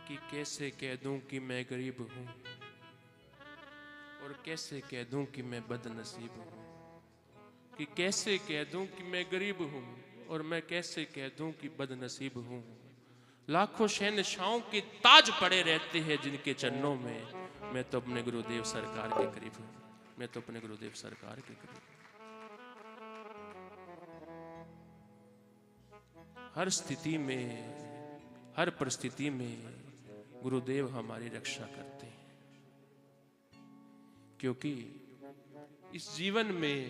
कि कैसे कह दूं कि मैं गरीब हूं और कैसे कह दूं कि मैं बदनसीब हूं, कि कैसे कह दूं कि मैं गरीब हूं और मैं कैसे कह दूं कि बदनसीब हूं। लाखों शहंशाहों के ताज पड़े रहते हैं जिनके चरणों में, मैं तो अपने गुरुदेव सरकार के करीब हूं, मैं तो अपने गुरुदेव सरकार के करीब हूं। हर स्थिति में, हर परिस्थिति में गुरुदेव हमारी रक्षा करते हैं, क्योंकि इस जीवन में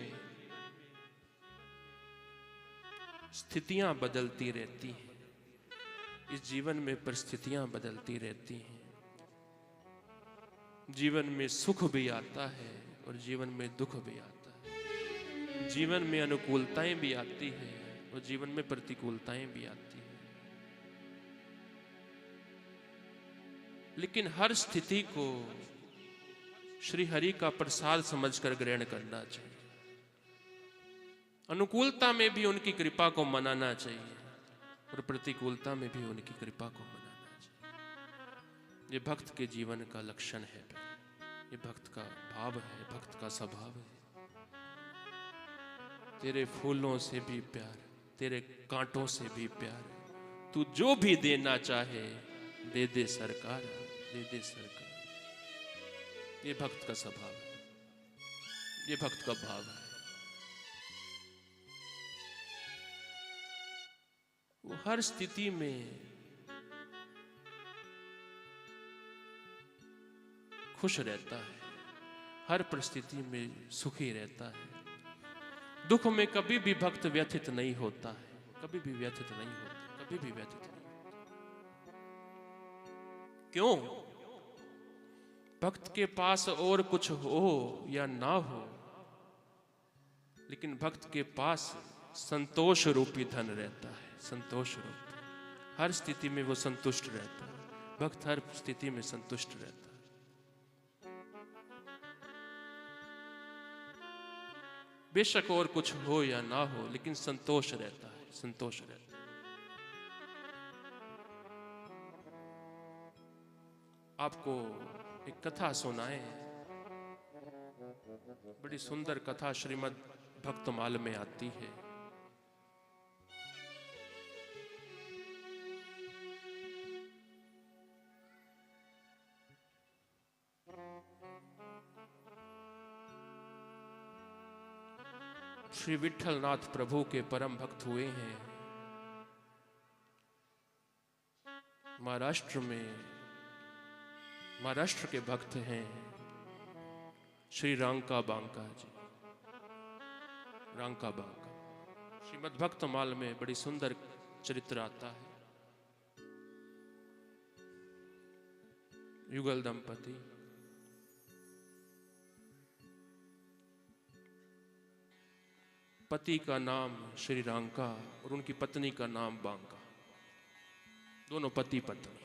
स्थितियां बदलती रहती हैं, इस जीवन में परिस्थितियां बदलती रहती हैं। जीवन में सुख भी आता है और जीवन में दुख भी आता है, जीवन में अनुकूलताएं भी आती है और जीवन में प्रतिकूलताएं भी आती है। लेकिन हर स्थिति को श्री हरि का प्रसाद समझकर ग्रहण करना चाहिए। अनुकूलता में भी उनकी कृपा को मनाना चाहिए और प्रतिकूलता में भी उनकी कृपा को मनाना चाहिए। ये भक्त के जीवन का लक्षण है, ये भक्त का भाव है, भक्त का स्वभाव है। तेरे फूलों से भी प्यार, तेरे कांटों से भी प्यार, तू जो भी देना चाहे दे दे सरकार, दे दे सरकार। ये भक्त का स्वभाव है, ये भक्त का भाव है। वो हर स्थिति में खुश रहता है, हर परिस्थिति में सुखी रहता है। दुख में कभी भी भक्त व्यथित नहीं होता है, कभी भी व्यथित नहीं होता, कभी भी व्यथित नहीं होता। क्यों? भक्त के पास और कुछ हो या ना हो, लेकिन भक्त के पास संतोष रूपी धन रहता है, संतोष रूपी। हर स्थिति में वो संतुष्ट रहता है, भक्त हर स्थिति में संतुष्ट रहता है। बेशक और कुछ हो या ना हो, लेकिन संतोष रहता है, संतोष रहता है। आपको एक कथा सुनाए, बड़ी सुंदर कथा श्रीमद् भक्तमाल में आती है। श्री विठलनाथ प्रभु के परम भक्त हुए हैं महाराष्ट्र में, महाराष्ट्र के भक्त हैं श्री रांका बांका जी, रांका बांका। श्रीमद् भक्तमाल में बड़ी सुंदर चरित्र आता है। युगल दंपति, पति का नाम श्री रांका और उनकी पत्नी का नाम बांका, दोनों पति पत्नी।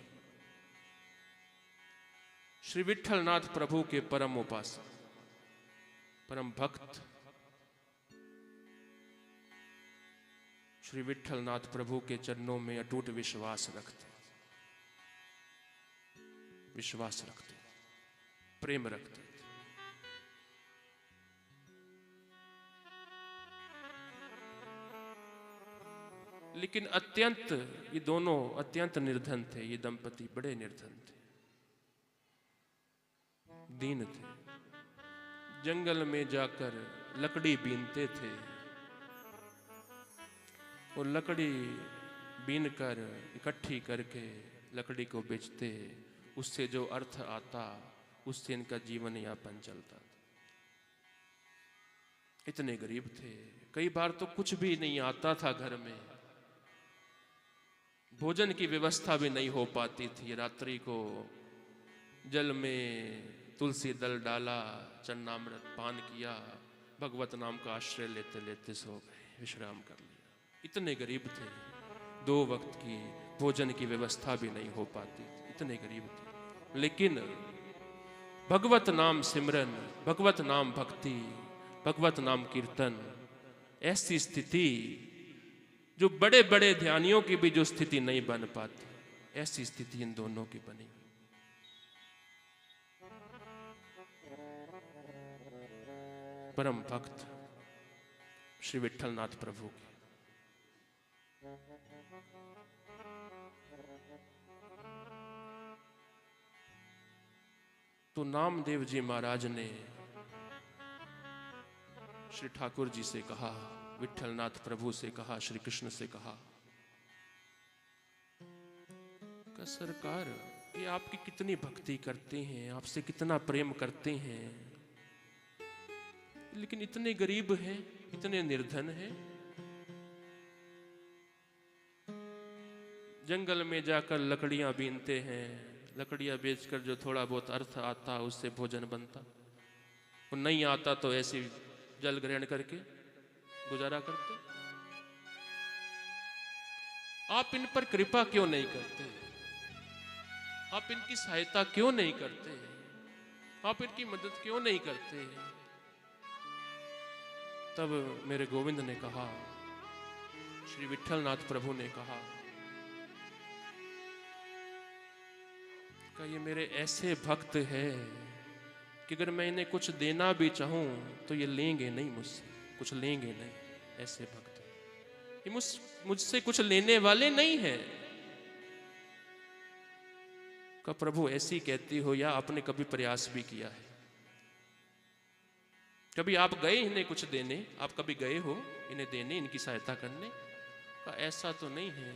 श्री विठलनाथ प्रभु के परम उपासक, परम भक्त श्री विठलनाथ प्रभु के चरणों में अटूट विश्वास रखते, विश्वास रखते, प्रेम रखते। लेकिन अत्यंत, ये दोनों अत्यंत निर्धन थे, ये दंपति बड़े निर्धन थे, दीन थे। जंगल में जाकर लकड़ी बीनते थे और लकड़ी बीनकर इकट्ठी करके लकड़ी को बेचते, उससे जो अर्थ आता उससे इनका जीवन यापन चलता था। इतने गरीब थे, कई बार तो कुछ भी नहीं आता था घर में, भोजन की व्यवस्था भी नहीं हो पाती थी। रात्रि को जल में तुलसी दल डाला, चन्नामृत पान किया, भगवत नाम का आश्रय लेते लेते सो गए, विश्राम कर लिया। इतने गरीब थे, 2 वक्त की भोजन की व्यवस्था भी नहीं हो पाती थी, इतने गरीब थे। लेकिन भगवत नाम सिमरन, भगवत नाम भक्ति, भगवत नाम कीर्तन, ऐसी स्थिति जो बड़े बड़े ध्यानियों की भी जो स्थिति नहीं बन पाती, ऐसी स्थिति इन दोनों की बनी। परम भक्त श्री विट्ठलनाथ प्रभु के तो नामदेव जी महाराज ने श्री ठाकुर जी से कहा, विट्ठलनाथ प्रभु से कहा, श्री कृष्ण से कहा कि सरकार ये आपकी कितनी भक्ति करते हैं, आपसे कितना प्रेम करते हैं, लेकिन इतने गरीब हैं, इतने निर्धन हैं, जंगल में जाकर लकड़ियां बीनते हैं, लकड़ियां बेचकर जो थोड़ा बहुत अर्थ आता उससे भोजन बनता, और नहीं आता तो ऐसे जल ग्रहण करके गुजारा करते। आप इन पर कृपा क्यों नहीं करते? आप इनकी सहायता क्यों नहीं करते? आप इनकी मदद क्यों नहीं करते? तब मेरे गोविंद ने कहा, श्री विट्ठलनाथ प्रभु ने कहा कि ये मेरे ऐसे भक्त हैं कि अगर मैं इन्हें कुछ देना भी चाहूं तो ये लेंगे नहीं, मुझसे कुछ लेंगे नहीं। ऐसे भक्त ये मुझसे कुछ लेने वाले नहीं हैं। का प्रभु ऐसी कहती हो या आपने कभी प्रयास भी किया है? कभी आप गए इन्हें कुछ देने? आप कभी गए हो इन्हें देने, इनकी सहायता करने? का ऐसा तो नहीं है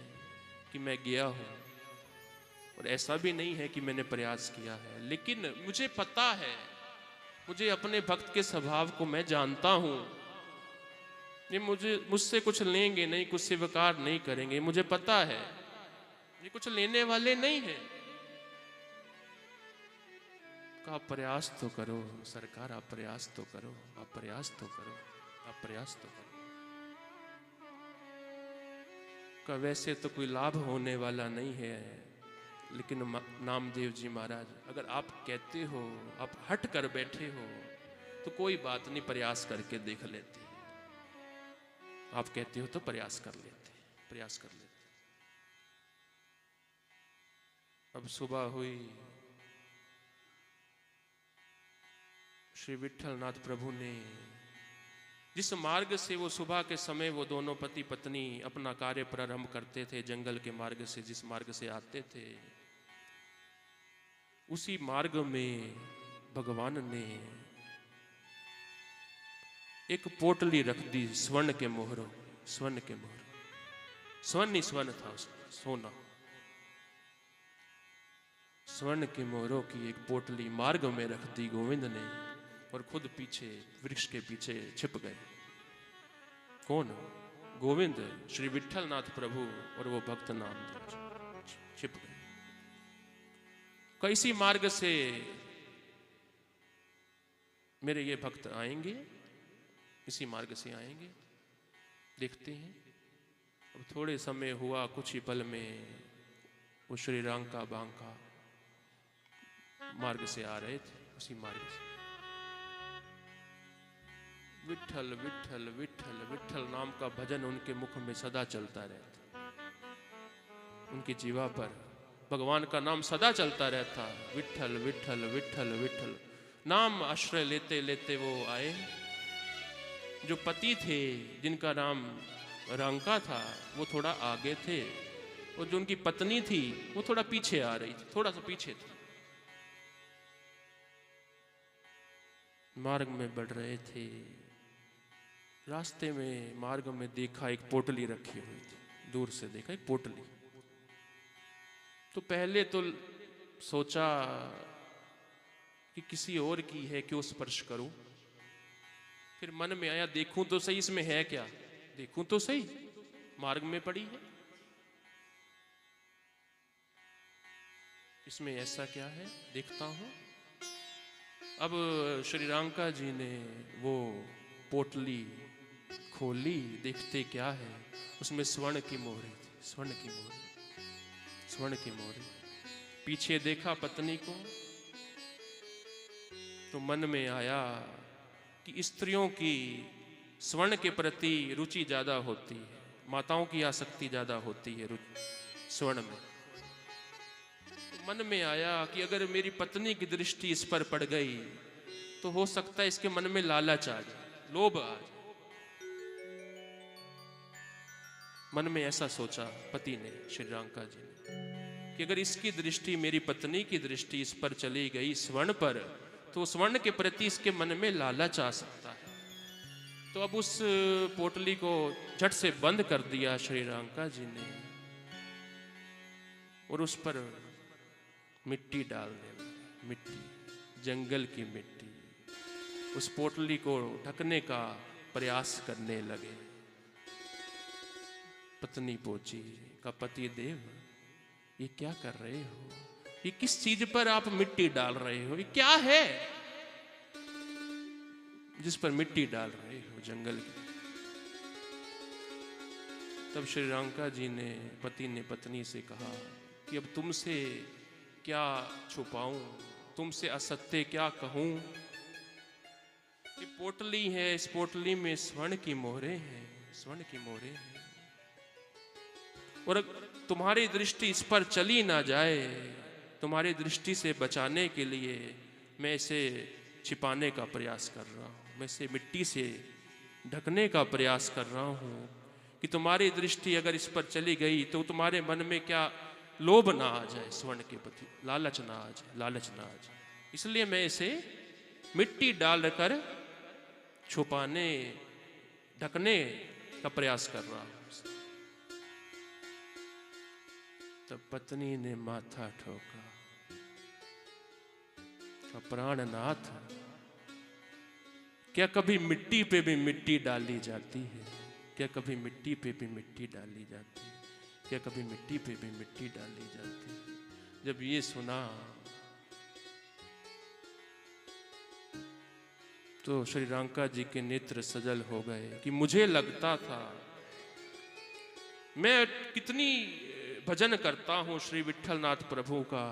कि मैं गया हूं, और ऐसा भी नहीं है कि मैंने प्रयास किया है, लेकिन मुझे पता है, मुझे अपने भक्त के स्वभाव को मैं जानता हूं, ये मुझसे कुछ लेंगे नहीं, कुछ स्वीकार नहीं करेंगे, मुझे पता है ये कुछ लेने वाले नहीं हैं। आप प्रयास तो करो सरकार, आप प्रयास तो करो, आप प्रयास तो करो, आप प्रयास तो करो। का वैसे तो कोई लाभ होने वाला नहीं है, लेकिन नामदेव जी महाराज अगर आप कहते हो, आप हट कर बैठे हो, तो कोई बात नहीं, प्रयास करके देख लेते। आप कहते हो तो प्रयास कर लेते, प्रयास कर लेते। अब सुबह हुई, श्री विट्ठलनाथ प्रभु ने जिस मार्ग से वो सुबह के समय वो दोनों पति पत्नी अपना कार्य प्रारंभ करते थे, जंगल के मार्ग से जिस मार्ग से आते थे, उसी मार्ग में भगवान ने एक पोटली रख दी स्वर्ण के मोहरों, स्वर्ण के मोहर, स्वर्ण ही स्वर्ण था उसका, सोना, स्वर्ण के मोहरों की एक पोटली मार्ग में रख दी गोविंद ने, और खुद पीछे वृक्ष के पीछे छिप गए। कौन? गोविंद, श्री विट्ठलनाथ प्रभु और वो भक्त नाम छिप गए। कैसी मार्ग से मेरे ये भक्त आएंगे, इसी मार्ग से आएंगे, देखते हैं। अब थोड़े समय हुआ, कुछ ही पल में वो श्री रांका बांका मार्ग से आ रहे थे, उसी मार्ग से। विट्ठल विट्ठल विट्ठल विट्ठल नाम का भजन उनके मुख में सदा चलता रहता, उनकी जीवा पर भगवान का नाम सदा चलता रहता। विट्ठल विट्ठल विट्ठल विट्ठल नाम आश्रय लेते लेते वो आए। जो पति थे जिनका नाम रांका था वो थोड़ा आगे थे, और जो उनकी पत्नी थी वो थोड़ा पीछे आ रही थी, थोड़ा सा पीछे थी। मार्ग में बढ़ रहे थे, रास्ते में मार्ग में देखा एक पोटली रखी हुई थी, दूर से देखा एक पोटली। तो पहले तो सोचा कि किसी और की है, क्यों स्पर्श करूं। फिर मन में आया देखूं तो सही इसमें है क्या, देखूं तो सही, मार्ग में पड़ी है, इसमें ऐसा क्या है, देखता हूं। अब श्री रांका जी ने वो पोटली खोली, देखते क्या है, उसमें स्वर्ण की मोहरें थी, स्वर्ण की मोहरें, स्वर्ण की मोहरें। पीछे देखा पत्नी को, तो मन में आया कि स्त्रियों की स्वर्ण के प्रति रुचि ज्यादा होती है, माताओं की आसक्ति ज्यादा होती है स्वर्ण में। मन में आया कि अगर मेरी पत्नी की दृष्टि इस पर पड़ गई तो हो सकता है इसके मन में लालच आ जाए, लोभ आ जाए। मन में ऐसा सोचा पति ने, श्री रांका जी ने, कि अगर इसकी दृष्टि, मेरी पत्नी की दृष्टि इस पर चली गई, स्वर्ण पर, तो स्वर्ण के प्रति इसके मन में लालच आ सकता है। तो अब उस पोटली को झट से बंद कर दिया श्री रांका जी ने और उस पर मिट्टी डालने लगे। मिट्टी, जंगल की मिट्टी, उस पोटली को ढकने का प्रयास करने लगे। पत्नी पूछी, का पति देव, ये क्या कर रहे हो? ये किस चीज पर आप मिट्टी डाल रहे हो? ये क्या है जिस पर मिट्टी डाल रहे हो जंगल की? तब श्री रांका जी ने, पति ने पत्नी से कहा कि अब तुमसे क्या छुपाऊं, तुमसे असत्य क्या कहूं? ये पोटली है, इस पोटली में स्वर्ण की मोहरें हैं, स्वर्ण की मोहरें हैं, और तुम्हारी दृष्टि इस पर चली ना जाए, तुम्हारी दृष्टि से बचाने के लिए मैं इसे छिपाने का प्रयास कर रहा हूँ, मैं इसे मिट्टी से ढकने का प्रयास कर रहा हूँ कि तुम्हारी दृष्टि अगर इस पर चली गई तो तुम्हारे मन में क्या लोभ ना आ जाए, स्वर्ण के प्रति लालच ना आ जाए, लालच ना आ जाए। इसलिए मैं इसे मिट्टी डालकर छुपाने, ढकने का प्रयास कर रहा हूँ। तब पत्नी ने माथा ठोका, प्राणनाथ, क्या कभी मिट्टी पे भी मिट्टी डाली जाती है? क्या कभी मिट्टी पे भी मिट्टी डाली जाती है? क्या कभी मिट्टी पे भी मिट्टी डाली जाती है? जब ये सुना तो श्री रांका जी के नेत्र सजल हो गए कि मुझे लगता था, मैं कितनी भजन करता हूं श्री विट्ठलनाथ प्रभु का,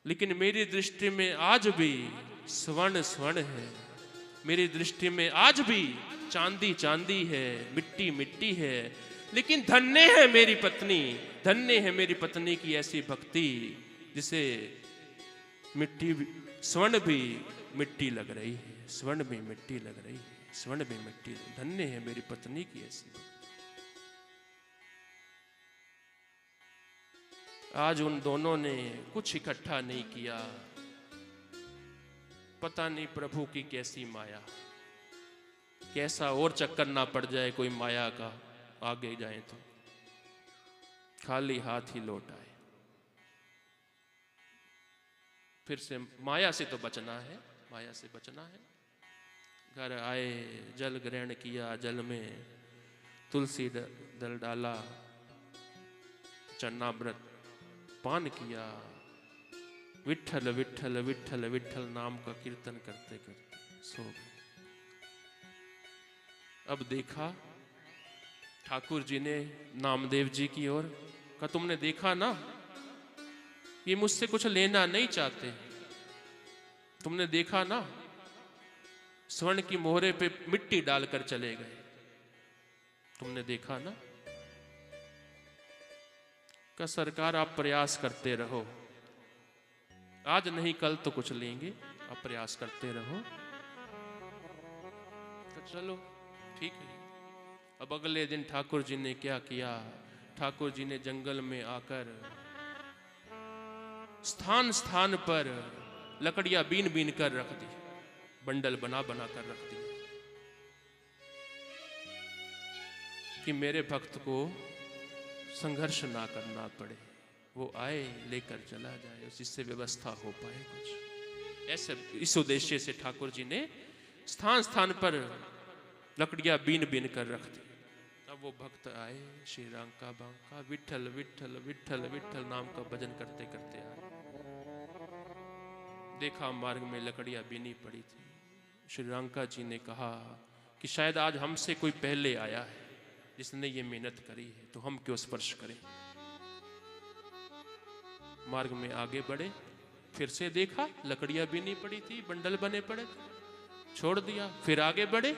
लेकिन मेरी दृष्टि में आज भी स्वर्ण स्वर्ण है, मेरी दृष्टि में आज भी चांदी चांदी है, मिट्टी मिट्टी है। लेकिन धन्य है मेरी पत्नी, धन्य है मेरी पत्नी की ऐसी भक्ति जिसे मिट्टी, स्वर्ण भी मिट्टी लग रही है, स्वर्ण भी मिट्टी लग रही है, स्वर्ण भी मिट्टी। धन्य है मेरी पत्नी की ऐसी भक्ति। आज उन दोनों ने कुछ इकट्ठा नहीं किया, पता नहीं प्रभु की कैसी माया, कैसा और चक्कर ना पड़ जाए कोई माया का, आगे जाए तो खाली हाथ ही लौट आए। फिर से माया से तो बचना है, माया से बचना है। घर आए, जल ग्रहण किया, जल में तुलसी दल डाला, चन्नामृत पान किया, विट्ठल विट्ठल विट्ठल विट्ठल नाम का कीर्तन करते करते सो गए। अब देखा ठाकुर जी ने नामदेव जी की ओर, कहा तुमने देखा ना, ये मुझसे कुछ लेना नहीं चाहते, तुमने देखा ना, स्वर्ण की मोहरे पे मिट्टी डालकर चले गए, तुमने देखा ना। का सरकार आप प्रयास करते रहो, आज नहीं कल तो कुछ लेंगे, आप प्रयास करते रहो। तो चलो ठीक है। अब अगले दिन ठाकुर जी ने क्या किया, ठाकुर जी ने जंगल में आकर स्थान स्थान पर लकड़ियां बीन बीन कर रख दी, बंडल बना बना कर रख दी कि मेरे भक्त को संघर्ष ना करना पड़े, वो आए लेकर चला जाए, जिससे व्यवस्था हो पाए कुछ। ऐसे इस उद्देश्य से ठाकुर जी ने स्थान स्थान पर लकड़ियां बीन बीन कर रख दी। अब वो भक्त आए, श्री रांका बांका विट्ठल विट्ठल विट्ठल विट्ठल नाम का भजन करते करते आए। देखा मार्ग में लकड़ियां बीनी पड़ी थी। श्री रांका जी ने कहा कि शायद आज हमसे कोई पहले आया है जिसने ये मेहनत करी है, तो हम क्यों स्पर्श करें। मार्ग में आगे बढ़े, फिर से देखा लकड़ियां बीनी पड़ी थी, बंडल बने पड़े थे, छोड़ दिया। फिर आगे बढ़े,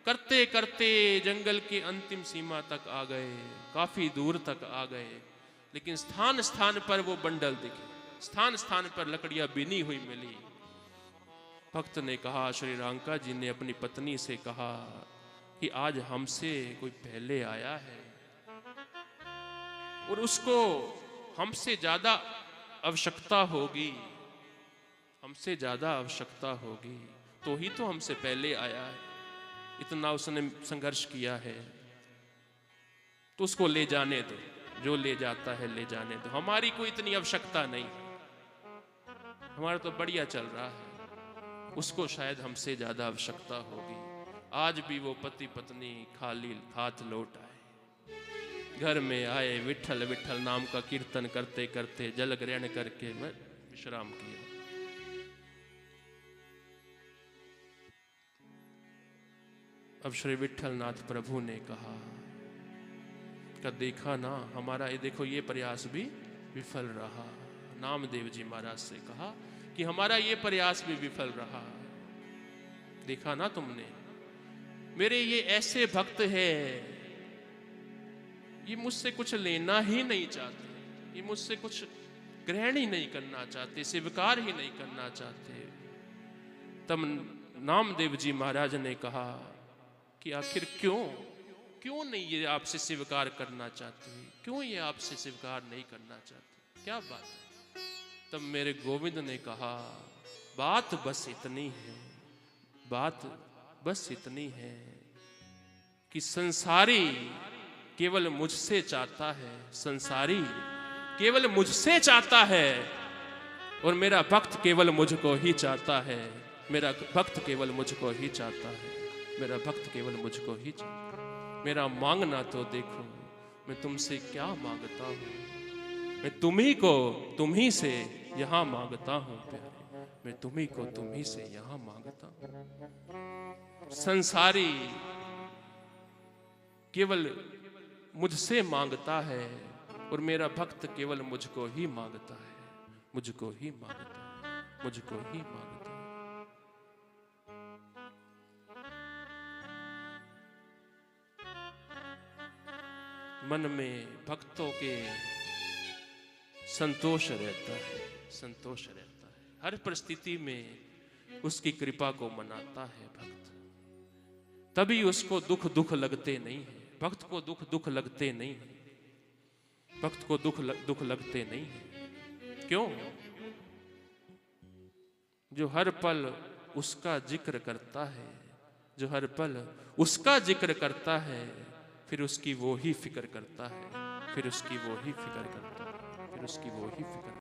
करते करते जंगल की अंतिम सीमा तक आ गए, काफी दूर तक आ गए, लेकिन स्थान स्थान पर वो बंडल दिखे, स्थान स्थान पर लकड़ियां बिनी हुई मिली। भक्त ने कहा, श्री रांका जी ने अपनी पत्नी से कहा कि आज हमसे कोई पहले आया है और उसको हमसे ज्यादा आवश्यकता होगी, हमसे ज्यादा आवश्यकता होगी, तो ही तो हमसे पहले आया है, इतना उसने संघर्ष किया है, तो उसको ले जाने दो, जो ले जाता है ले जाने दो, हमारी कोई इतनी आवश्यकता नहीं, हमारा तो बढ़िया चल रहा है, उसको शायद हमसे ज्यादा आवश्यकता होगी। आज भी वो पति पत्नी खाली हाथ लौट आए, घर में आए, विठल विठल नाम का कीर्तन करते करते जल ग्रहण करके मैं विश्राम किया। अब श्री विठलनाथ प्रभु ने कहा कि देखा ना हमारा, ये देखो ये प्रयास भी विफल रहा। नामदेव जी महाराज से कहा कि हमारा ये प्रयास भी विफल रहा, देखा ना तुमने, मेरे ये ऐसे भक्त हैं, ये मुझसे कुछ लेना ही नहीं चाहते, ये मुझसे कुछ ग्रहण ही नहीं करना चाहते, स्वीकार ही नहीं करना चाहते। तब नामदेव जी महाराज ने कहा कि आखिर क्यों नहीं ये आपसे स्वीकार करना चाहते, क्यों ये आपसे स्वीकार नहीं करना चाहते, क्या बात है? तब मेरे गोविंद ने कहा, बात बस इतनी है, बात बस इतनी है कि संसारी केवल मुझसे चाहता है, संसारी केवल मुझसे चाहता है, और मेरा भक्त केवल मुझको ही चाहता है, मेरा भक्त केवल मुझको ही चाहता है, मेरा भक्त केवल मुझको ही चाहता है। मेरा मांगना तो देखो, मैं तुमसे क्या मांगता हूँ, मैं तुम्ही को तुम्ही से यहाँ मांगता हूँ प्यारे, मैं तुम्ही को तुम्ही से यहाँ मांगता हूँ। संसारी केवल मुझसे मांगता है और मेरा भक्त केवल मुझको ही मांगता है, मुझको ही मांगता है, मुझको ही मांगता है। मन में भक्तों के संतोष रहता है, संतोष रहता है, हर परिस्थिति में उसकी कृपा को मनाता है भक्त, तभी उसको दुख लगते नहीं है, भक्त को दुख लगते नहीं है, भक्त को दुख लगते नहीं है। क्यों? जो हर पल उसका जिक्र करता है, जो हर पल उसका जिक्र करता है, फिर उसकी वो ही फिक्र करता है, फिर उसकी वो ही फिक्र करता है, फिर उसकी वो ही फिक्र